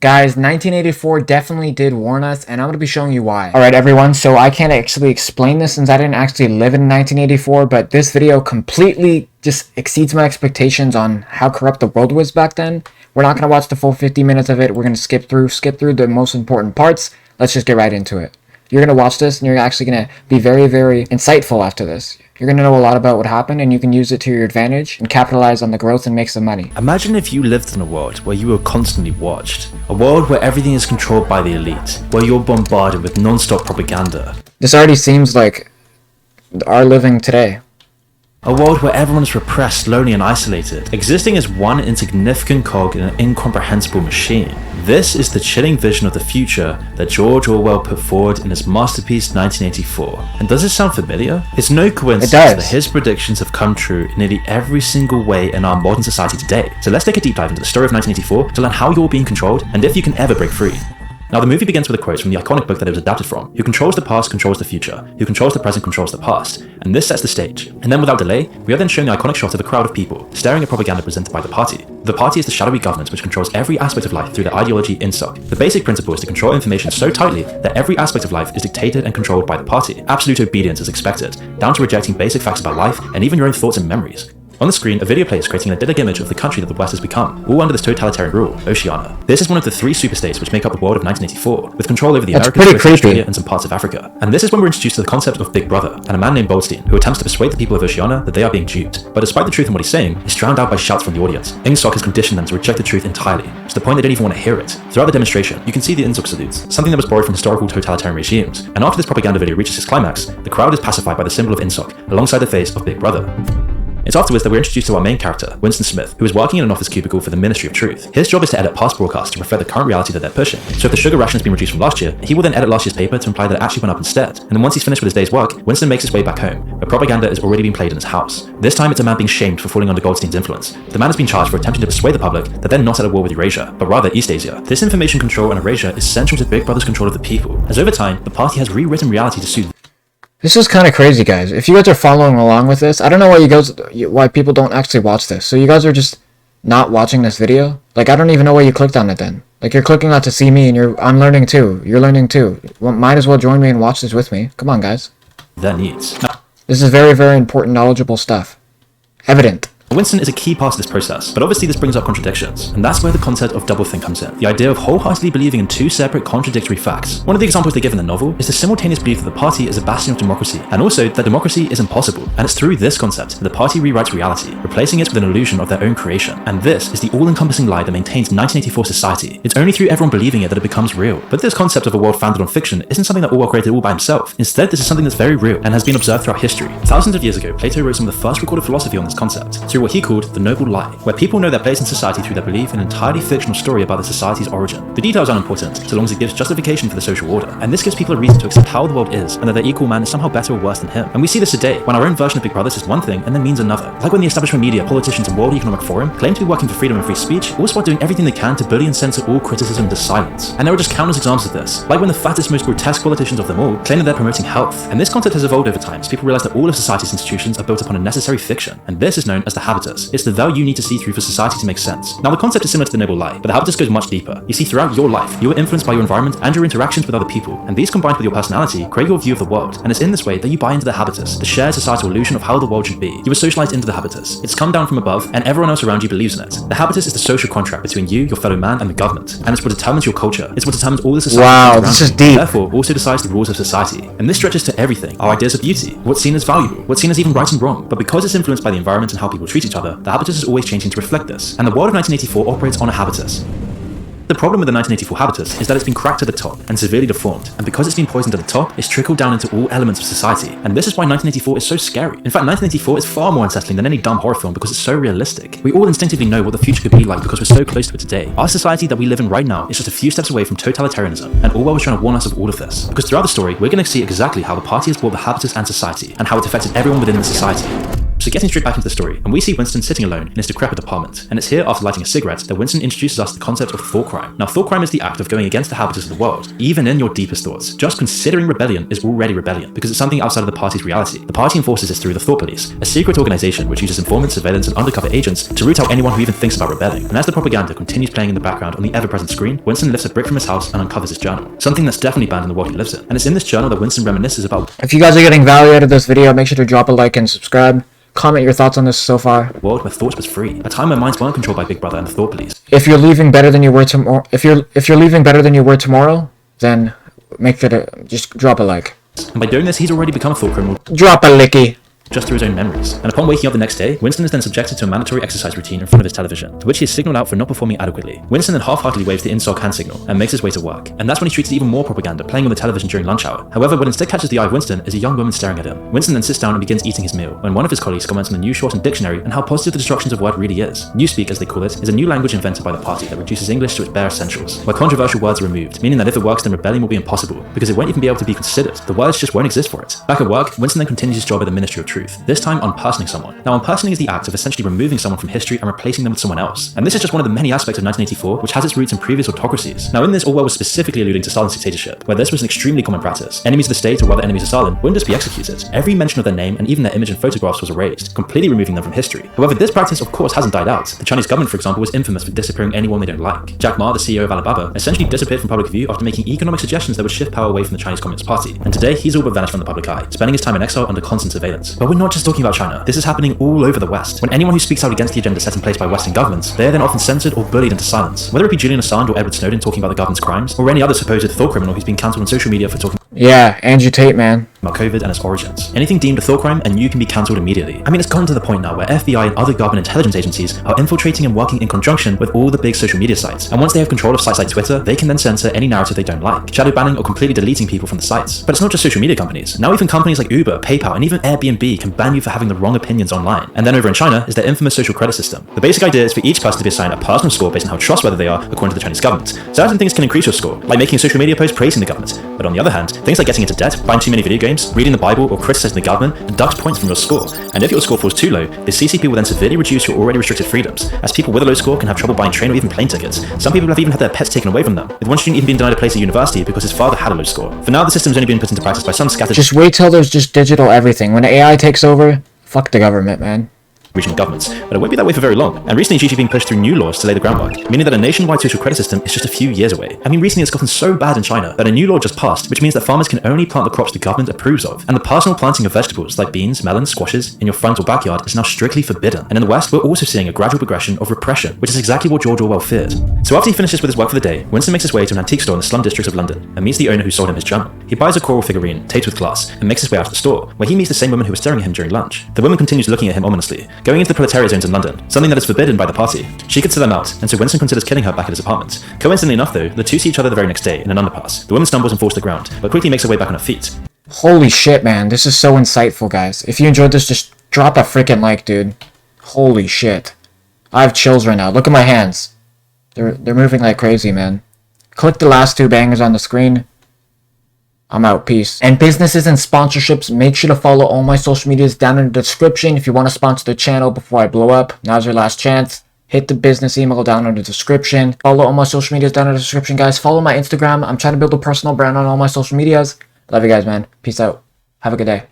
Guys, 1984 definitely did warn us, and I'm going to be showing you why. Alright everyone, so I can't actually explain this since I didn't actually live in 1984, but this video completely just exceeds my expectations on how corrupt the world was back then. We're not going to watch the full 50 minutes of it. We're going to skip through the most important parts. Let's just get right into it. You're going to watch this, and you're actually going to be very, very insightful after this. You're going to know a lot about what happened, and you can use it to your advantage and capitalize on the growth and make some money. Imagine if you lived in a world where you were constantly watched. A world where everything is controlled by the elite, where you're bombarded with non-stop propaganda. This already seems like our living today. A world where everyone is repressed, lonely and isolated, existing as one insignificant cog in an incomprehensible machine. This is the chilling vision of the future that George Orwell put forward in his masterpiece 1984. And does it sound familiar? It's no coincidence that his predictions have come true in nearly every single way in our modern society today. So let's take a deep dive into the story of 1984 to learn how you're being controlled and if you can ever break free. Now, the movie begins with a quote from the iconic book that it was adapted from. Who controls the past controls the future. Who controls the present controls the past. And this sets the stage. And then without delay, we are then shown the iconic shot of a crowd of people staring at propaganda presented by the party. The party is the shadowy government which controls every aspect of life through their ideology INSOC. The basic principle is to control information so tightly that every aspect of life is dictated and controlled by the party. Absolute obedience is expected, down to rejecting basic facts about life and even your own thoughts and memories. On the screen, a video plays creating an idyllic image of the country that the West has become, all under this totalitarian rule, Oceania. This is one of the three superstates which make up the world of 1984, with control over the Americas, Australia, and some parts of Africa. And this is when we're introduced to the concept of Big Brother, and a man named Goldstein, who attempts to persuade the people of Oceania that they are being duped. But despite the truth in what he's saying, he's drowned out by shouts from the audience. INSOC has conditioned them to reject the truth entirely, to the point they don't even want to hear it. Throughout the demonstration, you can see the INSOC salutes, something that was borrowed from historical totalitarian regimes. And after this propaganda video reaches its climax, the crowd is pacified by the symbol of INSOC, alongside the face of Big Brother. It's afterwards that we're introduced to our main character, Winston Smith, who is working in an office cubicle for the Ministry of Truth. His job is to edit past broadcasts to reflect the current reality that they're pushing. So if the sugar ration has been reduced from last year, he will then edit last year's paper to imply that it actually went up instead. And then once he's finished with his day's work, Winston makes his way back home, where propaganda is already being played in his house. This time it's a man being shamed for falling under Goldstein's influence. The man has been charged for attempting to persuade the public that they're not at a war with Eurasia, but rather East Asia. This information control and erasure is central to Big Brother's control of the people, as over time, the party has rewritten reality to suit. This is kind of crazy, guys. If you guys are following along with this, I don't know why people don't actually watch this. So you guys are just not watching this video? Like, I don't even know why you clicked on it then. Like, you're clicking on to see me, and I'm learning too. You're learning too. Well, might as well join me and watch this with me. Come on, guys. Their needs. This is very, very important, knowledgeable stuff. Evident. Winston is a key part of this process, but obviously this brings up contradictions, and that's where the concept of doublethink comes in. The idea of wholeheartedly believing in two separate contradictory facts. One of the examples they give in the novel is the simultaneous belief that the party is a bastion of democracy, and also that democracy is impossible. And it's through this concept that the party rewrites reality, replacing it with an illusion of their own creation. And this is the all-encompassing lie that maintains 1984 society. It's only through everyone believing it that it becomes real. But this concept of a world founded on fiction isn't something that Orwell created all by himself. Instead, this is something that's very real and has been observed throughout history. Thousands of years ago, Plato wrote some of the first recorded philosophy on this concept, through what he called the noble lie, where people know their place in society through their belief in an entirely fictional story about the society's origin. The details aren't important, so long as it gives justification for the social order, and this gives people a reason to accept how the world is, and that their equal man is somehow better or worse than him. And we see this today, when our own version of Big Brother says one thing and then means another. Like when the establishment media, politicians, and World Economic Forum claim to be working for freedom and free speech, all while doing everything they can to bully and censor all criticism into silence. And there are just countless examples of this, like when the fattest, most grotesque politicians of them all claim that they're promoting health. And this concept has evolved over time, as people realize that all of society's institutions are built upon a necessary fiction, and this is known as the habitus. It's the veil you need to see through for society to make sense. Now, the concept is similar to the noble lie, but the habitus goes much deeper. You see, throughout your life, you are influenced by your environment and your interactions with other people, and these combined with your personality create your view of the world, and it's in this way that you buy into the habitus, the shared societal illusion of how the world should be. You are socialized into the habitus. It's come down from above, and everyone else around you believes in it. The habitus is the social contract between you, your fellow man, and the government, and it's what determines your culture. It's what determines all the society. Wow, this is deep. Therefore, also decides the rules of society, and this stretches to everything. Our ideas of beauty, what's seen as valuable, what's seen as even right and wrong. But because it's influenced by the environment and how people treat each other, the habitus is always changing to reflect this. And the world of 1984 operates on a habitus. The problem with the 1984 habitus is that it's been cracked at the top and severely deformed, and because it's been poisoned at the top, it's trickled down into all elements of society. And this is why 1984 is so scary. In fact, 1984 is far more unsettling than any dumb horror film because it's so realistic. We all instinctively know what the future could be like because we're so close to it today. Our society that we live in right now is just a few steps away from totalitarianism, and Orwell was trying to warn us of all of this. Because throughout the story, we're going to see exactly how the party has brought the habitus and society, and how it affected everyone within the society. So getting straight back into the story, and we see Winston sitting alone in his decrepit apartment, and it's here after lighting a cigarette that Winston introduces us to the concept of thought crime. Now thought crime is the act of going against the habits of the world, even in your deepest thoughts. Just considering rebellion is already rebellion, because it's something outside of the party's reality. The party enforces this through the Thought Police, a secret organization which uses informants, surveillance, and undercover agents to root out anyone who even thinks about rebelling. And as the propaganda continues playing in the background on the ever-present screen, Winston lifts a brick from his house and uncovers his journal, something that's definitely banned in the world he lives in. And it's in this journal that Winston reminisces about. If you guys are getting value out of this video, make sure to drop a like and subscribe. Comment your thoughts on this so far. A world where thought was free, a time where minds weren't controlled by Big Brother and the Thought Police. If you're leaving better than you were tomorrow, if you're leaving better than you were tomorrow, then make sure to just drop a like. And by doing this, he's already become a thought criminal. Drop a licky. Just through his own memories. And upon waking up the next day, Winston is then subjected to a mandatory exercise routine in front of his television, to which he is signaled out for not performing adequately. Winston then half-heartedly waves the insult hand signal and makes his way to work. And that's when he treats even more propaganda playing on the television during lunch hour. However, what instead catches the eye of Winston is a young woman staring at him. Winston then sits down and begins eating his meal, when one of his colleagues comments on the new shortened dictionary and how positive the destructions of word really is. Newspeak, as they call it, is a new language invented by the party that reduces English to its bare essentials, where controversial words are removed, meaning that if it works then rebellion will be impossible, because it won't even be able to be considered. The words just won't exist for it. Back at work, Winston then continues his job at the Ministry of Truth, this time unpersoning someone. Now, unpersoning is the act of essentially removing someone from history and replacing them with someone else. And this is just one of the many aspects of 1984 which has its roots in previous autocracies. Now, in this, Orwell was specifically alluding to Stalin's dictatorship, where this was an extremely common practice. Enemies of the state, or rather enemies of Stalin, wouldn't just be executed. Every mention of their name and even their image and photographs was erased, completely removing them from history. However, this practice of course hasn't died out. The Chinese government, for example, was infamous for disappearing anyone they don't like. Jack Ma, the CEO of Alibaba, essentially disappeared from public view after making economic suggestions that would shift power away from the Chinese Communist Party. And today, he's all but vanished from the public eye, spending his time in exile under constant surveillance. But we're not just talking about China. This is happening all over the West. When anyone who speaks out against the agenda set in place by Western governments, they are then often censored or bullied into silence. Whether it be Julian Assange or Edward Snowden talking about the government's crimes, or any other supposed thought criminal who's been cancelled on social media for talking Yeah, Andrew Tate, man. about COVID and its origins. Anything deemed a thought crime and you can be cancelled immediately. I mean, it's gotten to the point now where FBI and other government intelligence agencies are infiltrating and working in conjunction with all the big social media sites. And once they have control of sites like Twitter, they can then censor any narrative they don't like, shadow banning or completely deleting people from the sites. But it's not just social media companies. Now even companies like Uber, PayPal, and even Airbnb can ban you for having the wrong opinions online. And then over in China is their infamous social credit system. The basic idea is for each person to be assigned a personal score based on how trustworthy they are according to the Chinese government. Certain things can increase your score, like making a social media post praising the government. But on the other hand, things like getting into debt, buying too many video games, reading the Bible, or criticizing the government deduct points from your score. And if your score falls too low, the CCP will then severely reduce your already restricted freedoms, as people with a low score can have trouble buying train or even plane tickets. Some people have even had their pets taken away from them, with one student even being denied a place at university because his father had a low score. For now, the system's only been put into practice by some scattered Just wait till there's just digital everything. When AI takes over, fuck the government, man. regional governments, but it won't be that way for very long. And recently, it's usually being pushed through new laws to lay the groundwork, meaning that a nationwide social credit system is just a few years away. I mean, recently it's gotten so bad in China that a new law just passed, which means that farmers can only plant the crops the government approves of, and the personal planting of vegetables like beans, melons, squashes in your front or backyard is now strictly forbidden. And in the West, we're also seeing a gradual progression of repression, which is exactly what George Orwell feared. So after he finishes with his work for the day, Winston makes his way to an antique store in the slum districts of London and meets the owner who sold him his journal. He buys a coral figurine, taped with glass, and makes his way out of the store, where he meets the same woman who was staring at him during lunch. The woman continues looking at him ominously, going into the proletariat zones in London, something that is forbidden by the party. She considers them out, and so Winston considers killing her back at his apartment. Coincidentally enough though, the two see each other the very next day in an underpass. The woman stumbles and falls to the ground, but quickly makes her way back on her feet. Holy shit, man. This is so insightful, guys. If you enjoyed this, just drop a freaking like, dude. Holy shit. I have chills right now. Look at my hands. They're moving like crazy, man. Click the last two bangers on the screen. I'm out. Peace. And businesses and sponsorships, make sure to follow all my social medias down in the description. If you want to sponsor the channel before I blow up, now's your last chance. Hit the business email down in the description. Follow all my social medias down in the description, guys. Follow my Instagram. I'm trying to build a personal brand on all my social medias. Love you guys, man. Peace out. Have a good day.